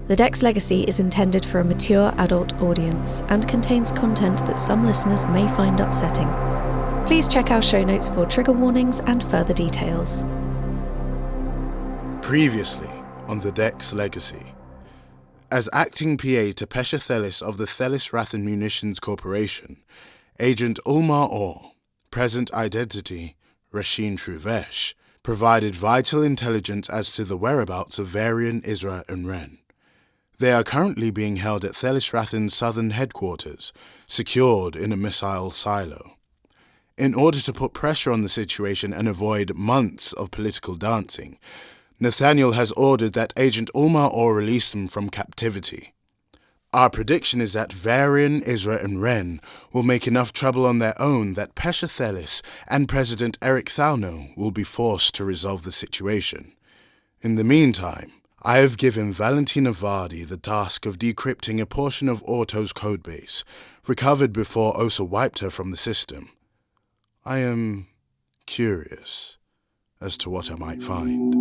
The Dex Legacy is intended for a mature adult audience and contains content that some listeners may find upsetting. Please check our show notes for trigger warnings and further details. Previously on the Dex Legacy. As acting PA to Pesha Thellis of the Thellis-Rathan Munitions Corporation, Agent Ulmar Orr, present identity Rasheen Trouvesh, provided vital intelligence as to the whereabouts of Varian, Isra and Ren. They are currently being held at Thellis-Rathan's southern headquarters, secured in a missile silo. In order to put pressure on the situation and avoid months of political dancing, Nathaniel has ordered that Agent Ulmar Orr release them from captivity. Our prediction is that Varian, Isra and Ren will make enough trouble on their own that Pesha Thellis and President Erec Pthalno will be forced to resolve the situation. In the meantime, I have given Valentina Vardy the task of decrypting a portion of Orto's codebase, recovered before Osa wiped her from the system. I am curious as to what I might find.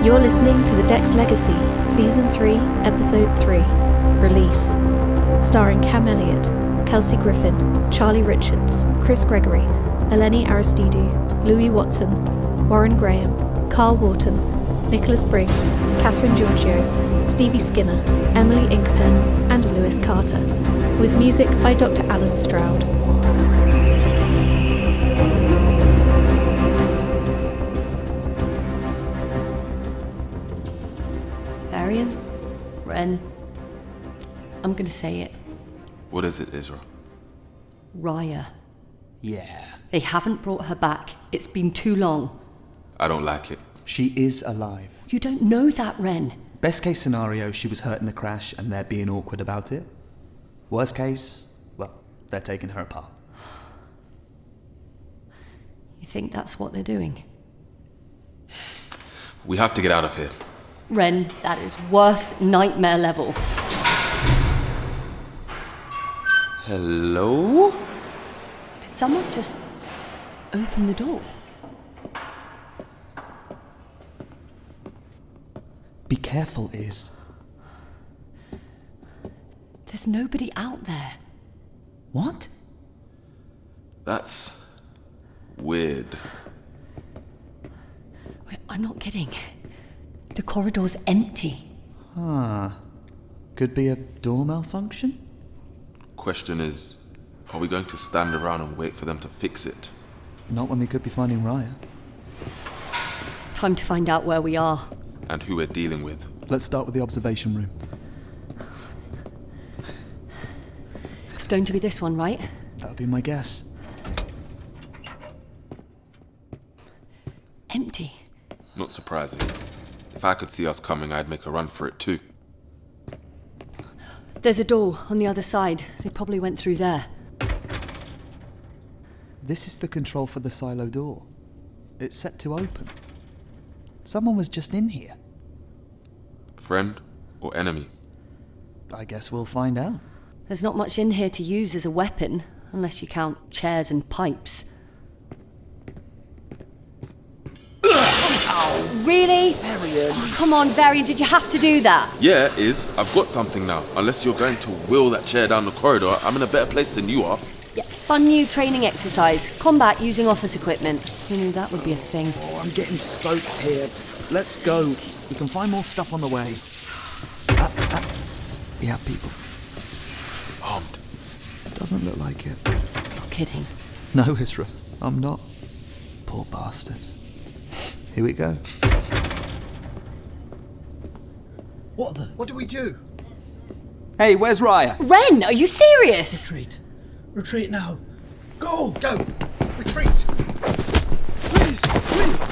You're listening to The Dex Legacy, Season 3, Episode 3, Release. Starring Kam Elliott, Kelsey Griffin, Charlie Richards, Chris Gregory, Eleni Aristeidou, Lewie Watson, Warren Graham, Carl Wharton, Nicholas Briggs, Kathryn Georghiou, Stevie Skinner, Emily Inkpen, and Lewis Carter, with music by Dr. Alan Stroud. Varian, Ren, I'm going to say it. What is it, Isra? Rhaya. Yeah. They haven't brought her back. It's been too long. I don't like it. She is alive. You don't know that, Ren. Best case scenario, she was hurt in the crash and they're being awkward about it. Worst case, well, they're taking her apart. You think that's what they're doing? We have to get out of here. Ren, that is worst nightmare level. Hello? Did someone just open the door? Be careful, Is. There's nobody out there. What? That's weird. Wait, I'm not kidding. The corridor's empty. Could be a door malfunction? Question is, are we going to stand around and wait for them to fix it? Not when we could be finding Rhaya. Time to find out where we are. And who we're dealing with. Let's start with the observation room. It's going to be this one, right? That would be my guess. Empty. Not surprising. If I could see us coming, I'd make a run for it too. There's a door on the other side. They probably went through there. This is the control for the silo door. It's set to open. Someone was just in here. Friend or enemy? I guess we'll find out. There's not much in here to use as a weapon, unless you count chairs and pipes. Oh, really? Varian. Oh, come on, Varian, did you have to do that? Yeah, it is. I've got something now. Unless you're going to wheel that chair down the corridor, I'm in a better place than you are. Yeah, fun new training exercise. Combat using office equipment. Who knew that would be a thing? Oh, I'm getting soaked here. Let's go. We can find more stuff on the way. We have people. Armed. Doesn't look like it. Not kidding. No, Isra, I'm not. Poor bastards. Here we go. What do we do? Hey, where's Rhaya? Ren, are you serious? Retreat now. Go! Retreat! Please!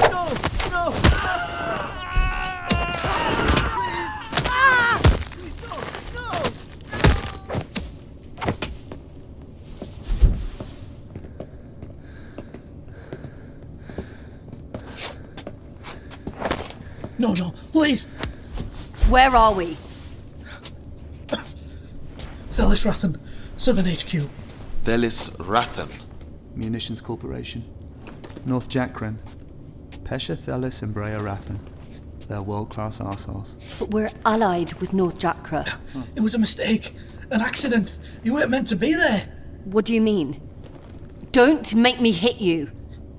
No! No, please. Where are we? Thellis-Rathan, Southern HQ. Thellis-Rathan. Munitions Corporation. North Jackren. Pesha Thellis and Rathan. They're world-class arseholes. But we're allied with North Jakra. It was a mistake. An accident. You weren't meant to be there. What do you mean? Don't make me hit you.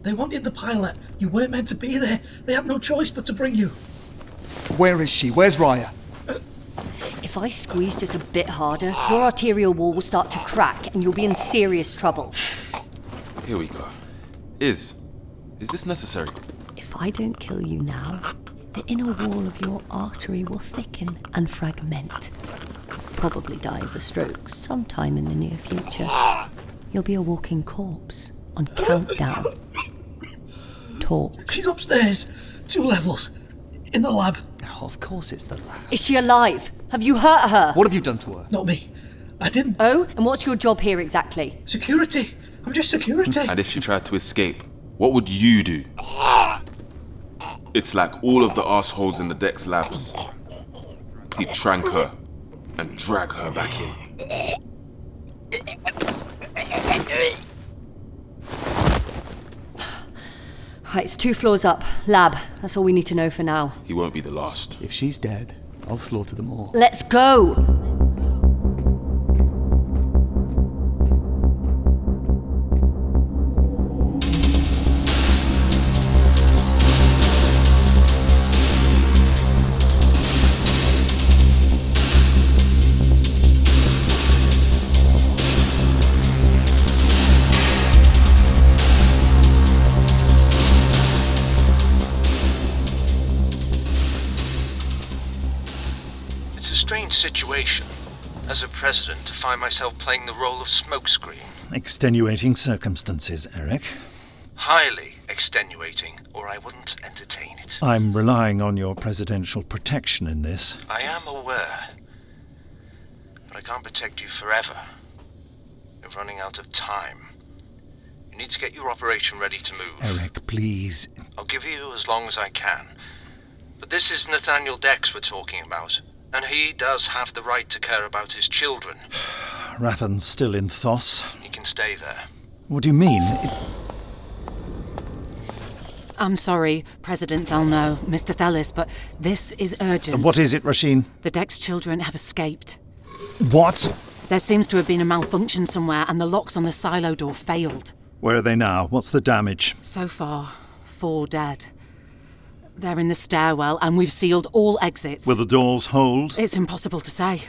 They wanted the pilot. You weren't meant to be there. They had no choice but to bring you. Where is she? Where's Rhaya? If I squeeze just a bit harder, your arterial wall will start to crack and you'll be in serious trouble. Here we go. Is this necessary? If I don't kill you now, the inner wall of your artery will thicken and fragment. Probably die of a stroke sometime in the near future. You'll be a walking corpse on countdown. Talk. She's upstairs. 2 levels. In the lab. Oh, of course it's the lab. Is she alive? Have you hurt her? What have you done to her? Not me. I didn't. Oh, and what's your job here exactly? Security. I'm just security. And if she tried to escape, what would you do? It's like all of the assholes in the Dex labs. He'd trank her and drag her back in. Right, it's 2 floors up. Lab. That's all we need to know for now. He won't be the last. If she's dead, I'll slaughter them all. Let's go! Situation as a president to find myself playing the role of smokescreen. Extenuating circumstances, Erec. Highly extenuating, or I wouldn't entertain it. I'm relying on your presidential protection in this. I am aware, but I can't protect you forever. You're running out of time. You need to get your operation ready to move. Erec, please. I'll give you as long as I can. But this is Nathaniel Dex we're talking about. And he does have the right to care about his children. Rathan's still in Thos. He can stay there. What do you mean? I'm sorry, President Pthalno, Mr. Thellis, but this is urgent. What is it, Rasheen? The Dex children have escaped. What? There seems to have been a malfunction somewhere and the locks on the silo door failed. Where are they now? What's the damage? So far, 4 dead. They're in the stairwell and we've sealed all exits. Will the doors hold? It's impossible to say.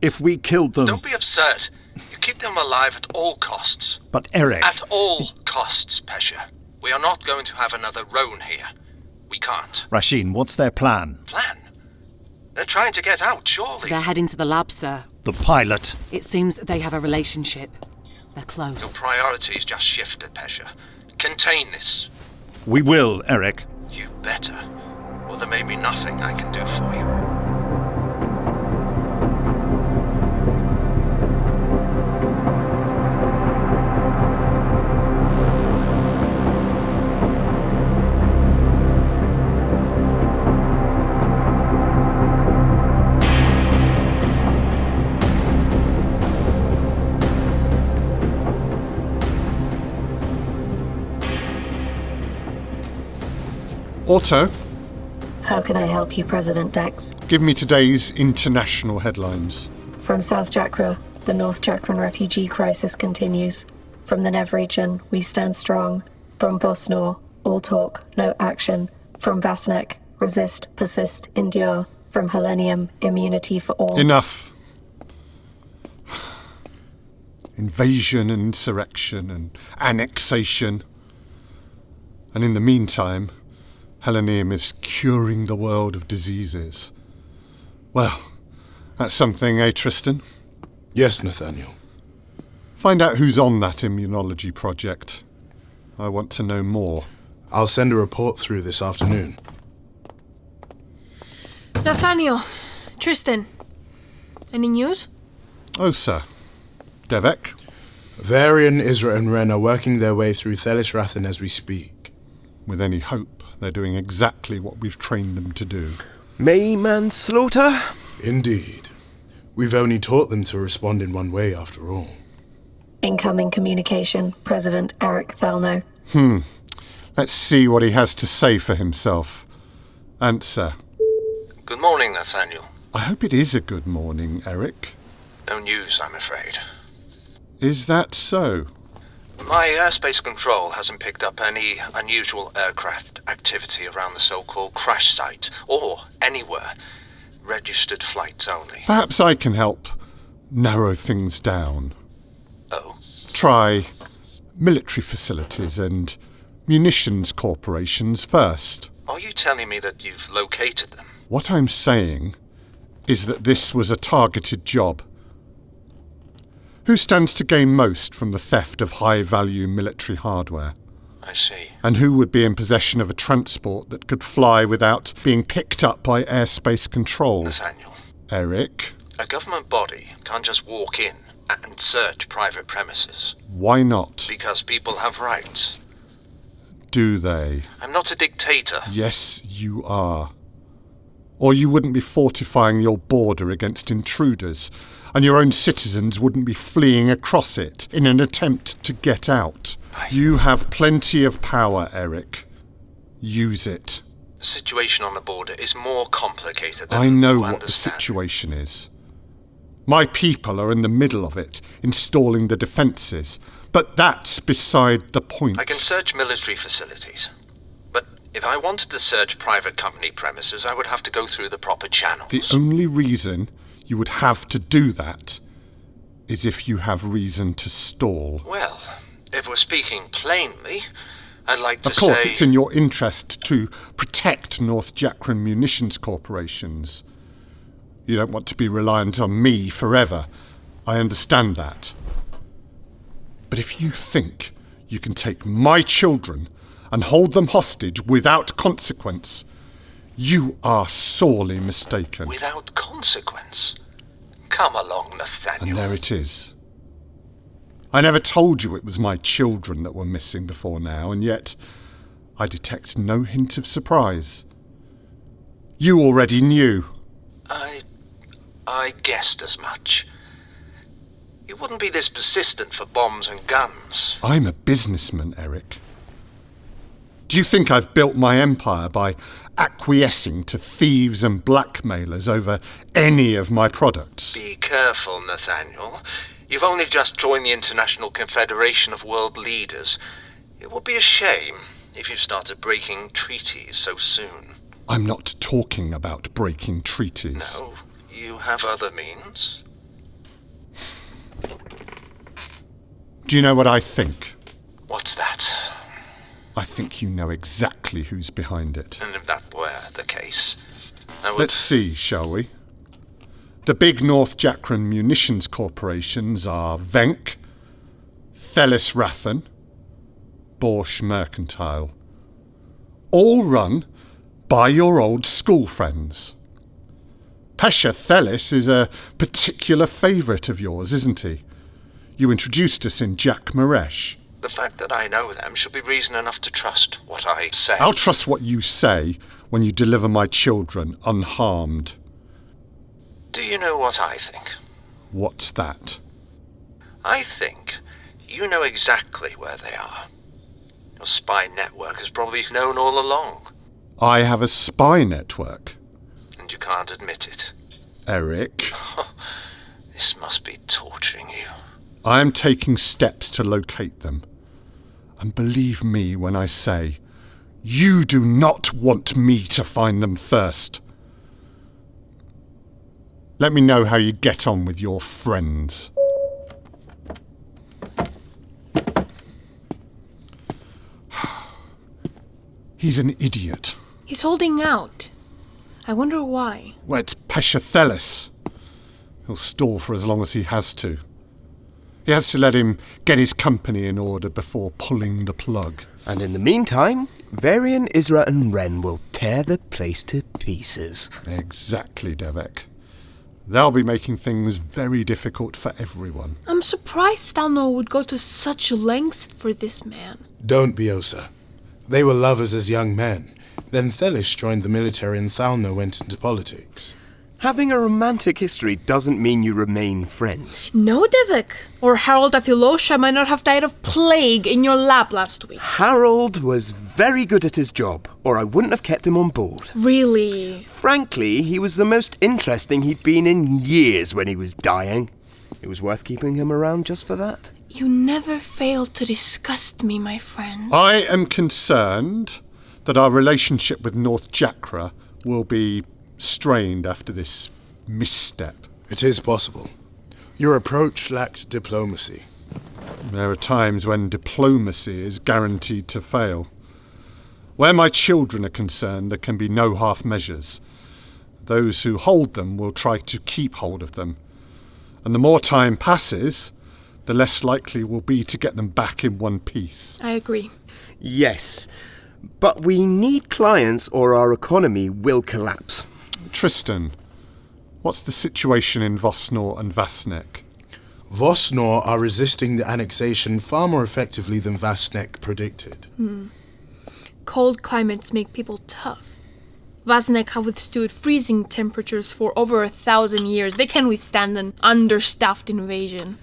If we killed them... Don't be absurd. You keep them alive at all costs. But Erec... At all costs, Pesha. We are not going to have another Roan here. We can't. Rasheen, what's their plan? Plan? They're trying to get out, surely. They're heading to the lab, sir. The pilot. It seems they have a relationship. They're close. Your priorities just shifted, Pesha. Contain this. We will, Erec. You better, or there may be nothing I can do for you. Otto, How can I help you, President Dex? give me today's international headlines. From South Jakra, the North Jakran refugee crisis continues. From the Nev region, we stand strong. From Vosnor, all talk, no action. From Vasnek, resist, persist, endure. From Hellenium, immunity for all. Enough. Invasion and insurrection and annexation. And in the meantime, Hellenium is curing the world of diseases. Well, that's something, eh, Tristan? Yes, Nathaniel. Find out who's on that immunology project. I want to know more. I'll send a report through this afternoon. Nathaniel, Tristan, any news? Oh, sir. Devek? Varian, Isra and Ren are working their way through Thellis-Rathan as we speak. With any hope They're doing exactly what we've trained them to do. May manslaughter? Indeed. We've only taught them to respond in one way, after all. Incoming communication, President Erec Pthalno. Let's see what he has to say for himself. Answer. Good morning, Nathaniel. I hope it is a good morning, Erec. No news, I'm afraid. Is that so? My airspace control hasn't picked up any unusual aircraft activity around the so-called crash site, or anywhere. Registered flights only. Perhaps I can help narrow things down. Oh? Try military facilities and munitions corporations first. Are you telling me that you've located them? What I'm saying is that this was a targeted job. Who stands to gain most from the theft of high-value military hardware? I see. And who would be in possession of a transport that could fly without being picked up by airspace control? Nathaniel. Erec? A government body can't just walk in and search private premises. Why not? Because people have rights. Do they? I'm not a dictator. Yes, you are. Or you wouldn't be fortifying your border against intruders, and your own citizens wouldn't be fleeing across it in an attempt to get out. You have plenty of power, Erec. Use it. The situation on the border is more complicated than I know you what understand. the situation is. My people are in the middle of it, installing the defences. But that's beside the point. I can search military facilities. But if I wanted to search private company premises, I would have to go through the proper channels. The only reason you would have to do that is if you have reason to stall. Well, if we're speaking plainly, I'd like to say... Of course, it's in your interest to protect North Jakran munitions corporations. You don't want to be reliant on me forever. I understand that. But if you think you can take my children and hold them hostage without consequence, you are sorely mistaken. Without consequence? Come along, Nathaniel. And there it is. I never told you it was my children that were missing before now, and yet I detect no hint of surprise. You already knew. I guessed as much. You wouldn't be this persistent for bombs and guns. I'm a businessman, Erec. Do you think I've built my empire by acquiescing to thieves and blackmailers over any of my products? Be careful, Nathaniel. You've only just joined the International Confederation of World Leaders. It would be a shame if you started breaking treaties so soon. I'm not talking about breaking treaties. No, you have other means. Do you know what I think? What's that? I think you know exactly who's behind it. And if that were the case, I would... Let's see, shall we? The big North Jakran munitions corporations are Venk, Thellis-Rathan, Borsch Mercantile. All run by your old school friends. Pesha Thellis is a particular favourite of yours, isn't he? You introduced us in Jack Maresh. The fact that I know them should be reason enough to trust what I say. I'll trust what you say when you deliver my children unharmed. Do you know what I think? What's that? I think you know exactly where they are. Your spy network has probably known all along. I have a spy network. And you can't admit it. Erec. This must be torturing you. I am taking steps to locate them. And believe me when I say, you do not want me to find them first. Let me know how you get on with your friends. He's an idiot. He's holding out. I wonder why. Well, it's Pesha Thellis. He'll stall for as long as he has to. He has to let him get his company in order before pulling the plug. And in the meantime, Varian, Isra and Ren will tear the place to pieces. Exactly, Devek. They'll be making things very difficult for everyone. I'm surprised Pthalno would go to such lengths for this man. Don't be, Osa. They were lovers as young men, Then Thellis joined the military and Pthalno went into politics. Having a romantic history doesn't mean you remain friends. No, Devek. Or Harold Athilosha might not have died of plague in your lab last week. Harold was very good at his job, or I wouldn't have kept him on board. Really? Frankly, he was the most interesting he'd been in years when he was dying. It was worth keeping him around just for that. You never failed to disgust me, my friend. I am concerned that our relationship with North Jakra will be strained after this misstep. It is possible. Your approach lacked diplomacy. There are times when diplomacy is guaranteed to fail. Where my children are concerned, there can be no half measures. Those who hold them will try to keep hold of them. And the more time passes, the less likely we'll be to get them back in one piece. I agree. Yes, but we need clients or our economy will collapse. Tristan, what's the situation in Vosnor and Vasnek? Vosnor are resisting the annexation far more effectively than Vasnek predicted. Cold climates make people tough. Vasnek have withstood freezing temperatures for over 1,000 years. They can withstand an understaffed invasion.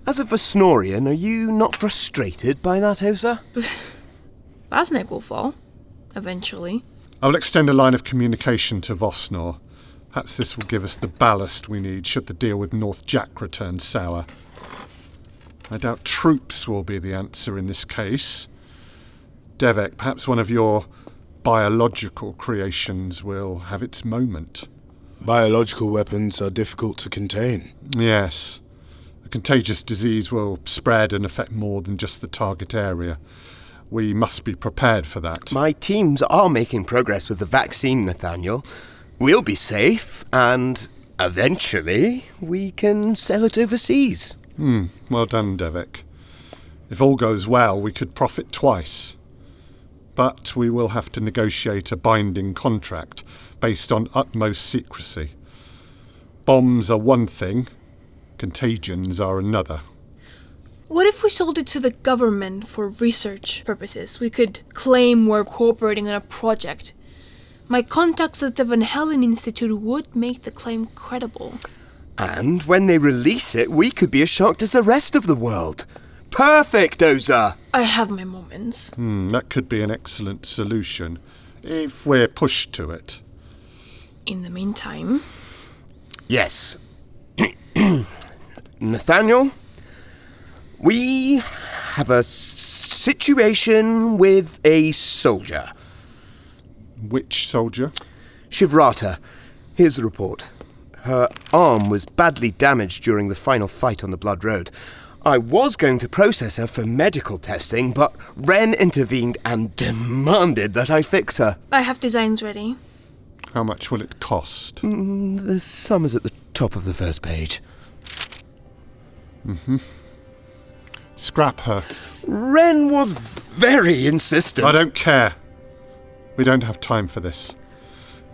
As a Vosnorian, are you not frustrated by that, Osa? Vasnek will fall. Eventually. I will extend a line of communication to Vosnor. Perhaps this will give us the ballast we need should the deal with North Jakra turn sour. I doubt troops will be the answer in this case. Devek, perhaps one of your biological creations will have its moment. Biological weapons are difficult to contain. Yes. A contagious disease will spread and affect more than just the target area. We must be prepared for that. My teams are making progress with the vaccine, Nathaniel. We'll be safe, and eventually we can sell it overseas. Well done, Devek. If all goes well, we could profit twice. But we will have to negotiate a binding contract based on utmost secrecy. Bombs are one thing, contagions are another. What if we sold it to the government for research purposes? We could claim we're cooperating on a project. My contacts at the Van Halen Institute would make the claim credible. And when they release it, we could be as shocked as the rest of the world. Perfect, Osa! I have my moments. That could be an excellent solution, if we're pushed to it. In the meantime... Yes. Nathaniel? We have a situation with a soldier. Which soldier? Shivrata. Here's the report. Her arm was badly damaged during the final fight on the Blood Road. I was going to process her for medical testing, but Ren intervened and demanded that I fix her. I have designs ready. How much will it cost? The sum is at the top of the first page. Scrap her. Ren was very insistent. I don't care. We don't have time for this.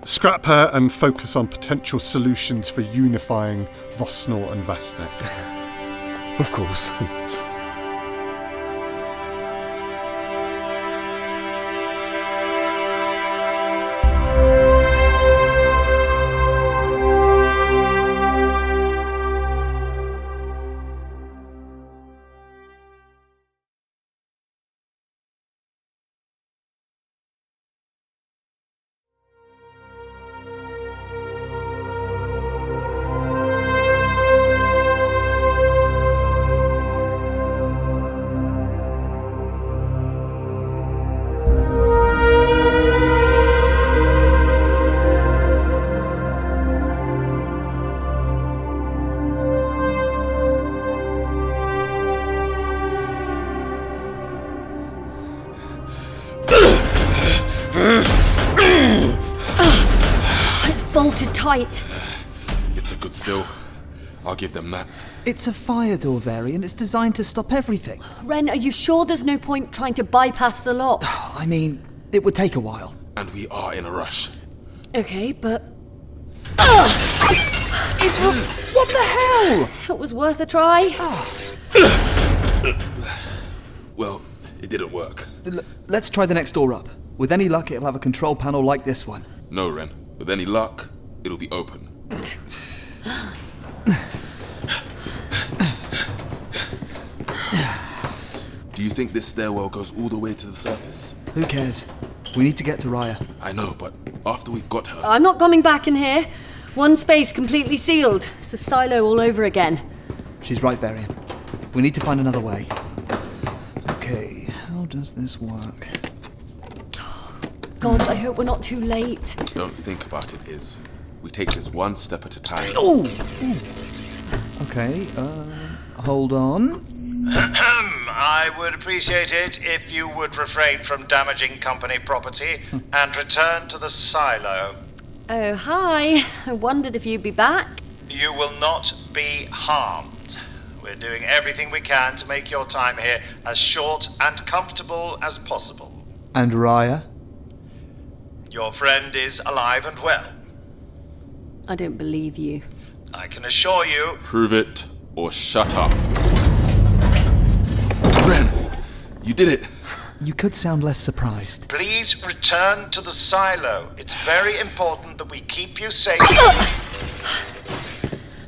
Scrap her and focus on potential solutions for unifying Vosnor and Vasnek. Of course. It's bolted tight. It's a good seal. I'll give them that. It's a fire door, Varian. It's designed to stop everything. Ren, are you sure there's no point trying to bypass the lock? I mean, it would take a while. And we are in a rush. Okay, but... Isra, what the hell? It was worth a try. Well, it didn't work. Let's try the next door up. With any luck, it'll have a control panel like this one. No, Ren. With any luck, it'll be open. Do you think this stairwell goes all the way to the surface? Who cares? We need to get to Rhaya. I know, but after we've got her... I'm not coming back in here. One space completely sealed. It's a silo all over again. She's right, Varian. We need to find another way. Okay, how does this work? God, I hope we're not too late. Don't think about it, Is. We take this one step at a time. Ooh! Okay, hold on. I would appreciate it if you would refrain from damaging company property and return to the silo. Oh, hi. I wondered if you'd be back. You will not be harmed. We're doing everything we can to make your time here as short and comfortable as possible. And Rhaya? Your friend is alive and well. I don't believe you. I can assure you... Prove it or shut up. Ren, you did it. You could sound less surprised. Please return to the silo. It's very important that we keep you safe.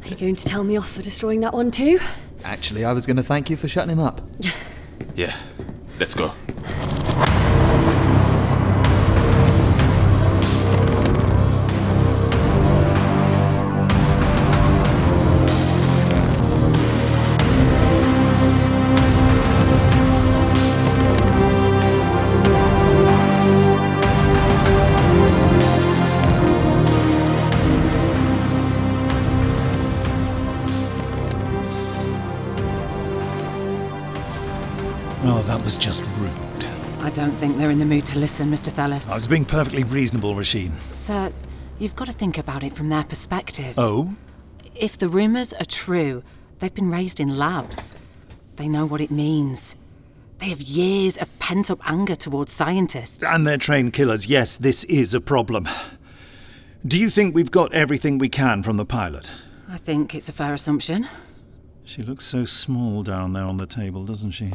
Are you going to tell me off for destroying that one too? Actually, I was going to thank you for shutting him up. Yeah, let's go. Oh, that was just rude. I don't think they're in the mood to listen, Mr. Thellis. I was being perfectly reasonable, Rasheen. Sir, you've got to think about it from their perspective. Oh? If the rumours are true, they've been raised in labs. They know what it means. They have years of pent-up anger towards scientists. And they're trained killers. Yes, this is a problem. Do you think we've got everything we can from the pilot? I think it's a fair assumption. She looks so small down there on the table, doesn't she?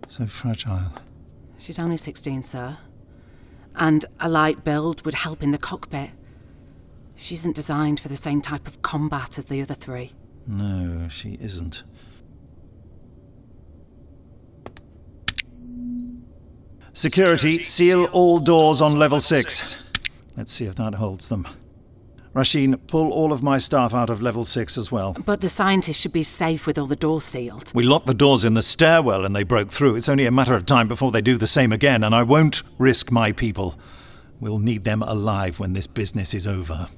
So fragile. She's only 16, sir. And a light build would help in the cockpit. She isn't designed for the same type of combat as the other three. No, she isn't. Security, seal all doors on level 6. Let's see if that holds them. Rasheen, pull all of my staff out of level 6 as well. But the scientists should be safe with all the doors sealed. We locked the doors in the stairwell and they broke through. It's only a matter of time before they do the same again, and I won't risk my people. We'll need them alive when this business is over.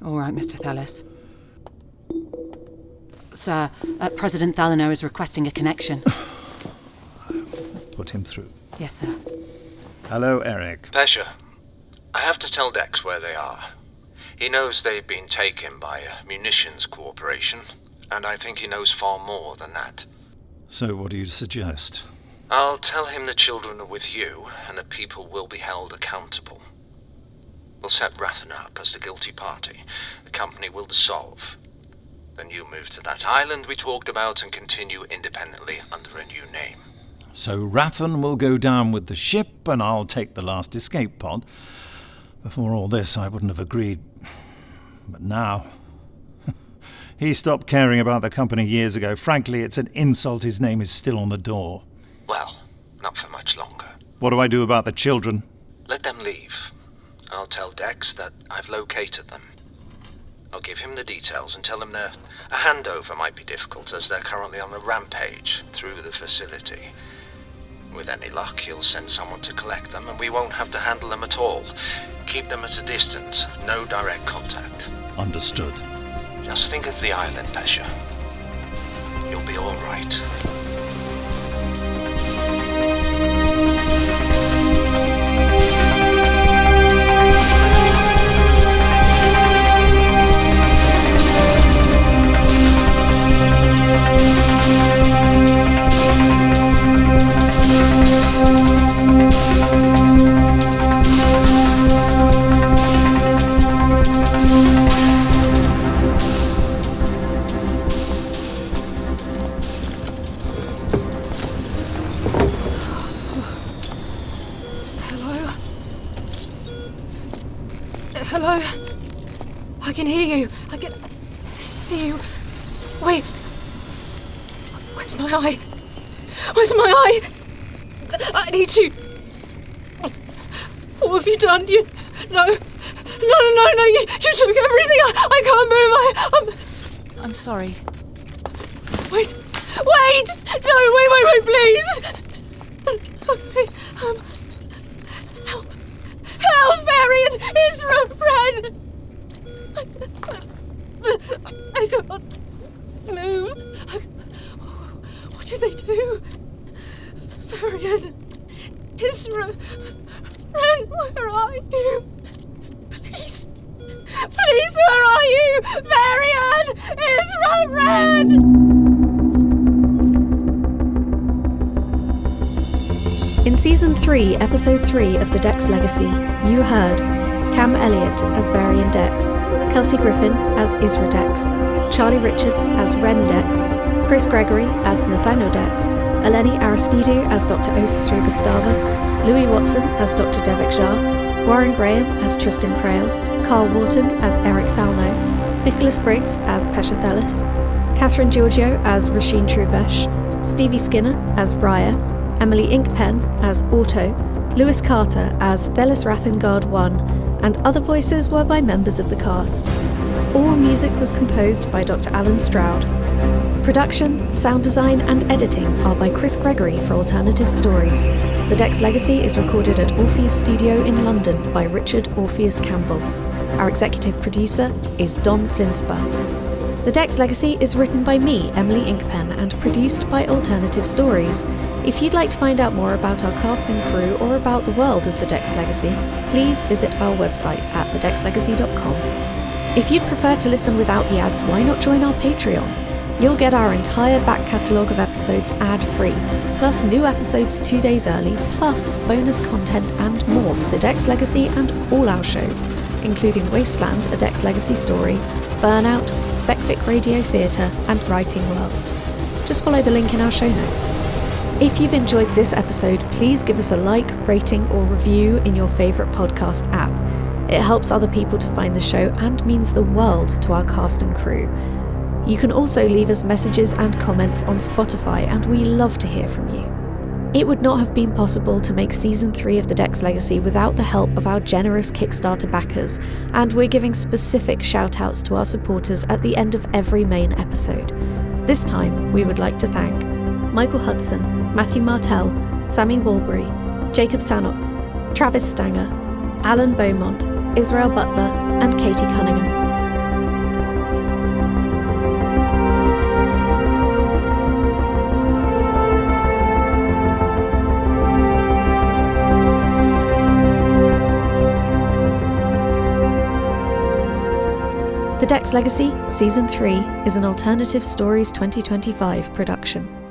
All right, Mr. Thellis. Sir, President Pthalno is requesting a connection. Put him through. Yes, sir. Hello, Erec. Pesha, I have to tell Dex where they are. He knows they've been taken by a munitions corporation, and I think he knows far more than that. So what do you suggest? I'll tell him the children are with you, and that people will be held accountable. We'll set Rathan up as the guilty party. The company will dissolve. Then you move to that island we talked about and continue independently under a new name. So Rathan will go down with the ship and I'll take the last escape pod. Before all this, I wouldn't have agreed. But now... He stopped caring about the company years ago. Frankly, it's an insult his name is still on the door. Well, not for much longer. What do I do about the children? Let them leave. I'll tell Dex that I've located them. I'll give him the details and tell him a handover might be difficult as they're currently on a rampage through the facility. With any luck, he'll send someone to collect them and we won't have to handle them at all. Keep them at a distance, no direct contact. Understood. Just think of the island, Pesha. You'll be all right. Hello? I can hear you. I can see you. Wait. Where's my eye? Where's my eye? I need to... What have you done? You... No. No. You took everything. I can't move. I'm sorry. Wait. No, wait, please. Okay. Help, Varian, Isra, Ren. I can't move. What did they do? Varian, Isra, Ren, where are you? Please, where are you? Varian, Isra, Ren! In Season 3, Episode 3 of the Dex Legacy, you heard Kam Elliott as Varian Dex, Kelsey Griffin as Isra Dex, Charlie Richards as Ren Dex, Chris Gregory as Nathaniel Dex, Eleni Aristeidou as Dr. Srivastava, Lewie Watson as Dr. Devek, Warren Graham as Tristan Krail, Wharton as Erec Pthalno, Briggs as Pesha Thellis, Kathryn Georghiou as Rasheen Trouvesh, Stevie Skinner as Rhaya, Emily Inkpen as Otto, Lewis Carter as Thellis-Rathan Guard 1, and other voices were by members of the cast. All music was composed by Dr. Alan Stroud. Production, sound design and editing are by Chris Gregory for Alternative Stories. The Dex Legacy is recorded at Orpheus Studio in London by Richard Orpheus Campbell. Our executive producer is Don Flinsper. The Dex Legacy is written by me, Emily Inkpen, and produced by Alternative Stories. If you'd like to find out more about our cast and crew or about the world of The Dex Legacy, please visit our website at thedexlegacy.com. If you'd prefer to listen without the ads, why not join our Patreon? You'll get our entire back catalogue of episodes ad-free, plus new episodes 2 days early, plus bonus content and more for The Dex Legacy and all our shows, including Wasteland, a Dex Legacy story, Burnout, Specfic Radio Theatre, and Writing Worlds. Just follow the link in our show notes. If you've enjoyed this episode, please give us a like, rating, or review in your favourite podcast app. It helps other people to find the show and means the world to our cast and crew. You can also leave us messages and comments on Spotify, and we love to hear from you. It would not have been possible to make Season 3 of The Dex Legacy without the help of our generous Kickstarter backers, and we're giving specific shout-outs to our supporters at the end of every main episode. This time, we would like to thank Michael Hudson, Matthew Martell, Sammy Walbury, Jacob Sanox, Travis Stanger, Alan Beaumont, Israel Butler, and Katie Cunningham. The Dex Legacy, Season 3, is an Alternative Stories 2025 production.